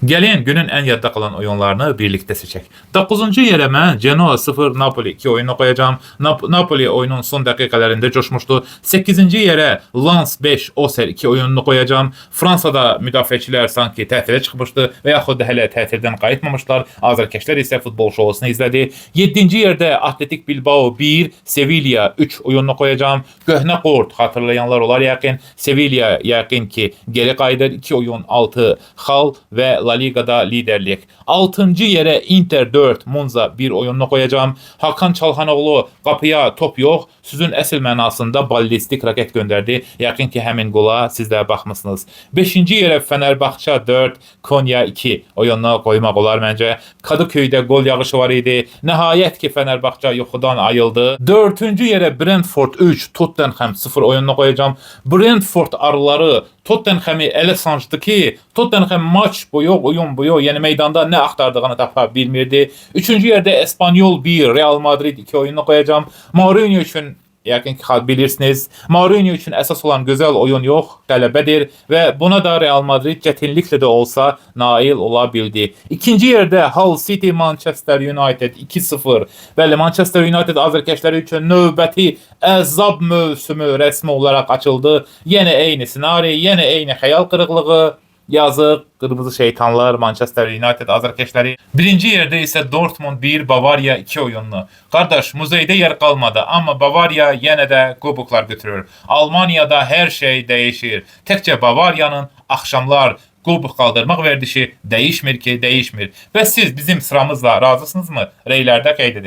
Gəlin günün ən yadda qalan oyunlarını birlikdə seçək. 9-cu yerə mən Genoa 0 Napoli 2 oyununu qoyacağam. Napoli oyunun son dəqiqələrində coşmuşdu. 8-ci yerə Lens 5 Auxerre 2 oyununu qoyacağam. Fransada müdafiəçilər sanki tətilə çıxmışdı və yaxud da hələ tətildən qayıtmamışlar. Azərkeşlər isə futbol şousunu izlədi. 7-ci yerdə Atletik Bilbao 1 Sevilla 3 oyununu qoyacağam. Köhnə qord xatırlayanlar olar yəqin. Sevilla yəqin ki geri qayıdır. 2 oyun 6 xal və La Ligada liderlik. 6-cı yerə Inter 4 Monza 1 oyununu qoyacağam. Hakan Çalhanoğlu qapıya top yox, sözün əsl mənasında ballistik raket göndərdi. Yəqin ki həmin qola siz də baxmısınız. 5-ci yerə Fenerbahçe 4 Konya 2 oyununu qoymaq olar məncə. Kadıköy'də gol yağışı var idi. Nəhayət ki Fenerbahçe yuxudan ayıldı. 4-cü yerə Brentford 3 Tottenham 0 oyununu qoyacağam. Brentford arıları Tottenham'i elə sancdı ki, Tottenham maç boyu, oyun boyu, yəni meydanda nə axtardığını tapa bilmirdi. 3-cü yerdə Espanyol 1, Real Madrid 2 oyununu qoyacağam. Mourinho üçün yəqin ki bilirsiniz, Mourinho üçün əsas olan gözəl oyun yox, qələbədir və buna da Real Madrid çətinliklə də olsa nail ola bildi. İkinci yerdə Hull City Manchester United 2-0. Bəli, Manchester United azərkeşləri üçün növbəti əzab mövsümü rəsmi olaraq açıldı. Yenə eyni senari, yenə eyni xəyal qırıqlığı. Yazıq, qırmızı şeytanlar, Manchester United azərkeşləri. Birinci yerdə isə Dortmund 1, Bavariya 2 oyunlu. Qardaş, muzeydə yer qalmadı, amma Bavariya yenə də kuboklar götürür. Almaniyada hər şey dəyişir. Təkcə Bavariyanın axşamlar kubok qaldırmaq verdişi dəyişmir ki, dəyişmir. Və siz bizim sıramızla razısınızmı? Reylərdə qeyd edin.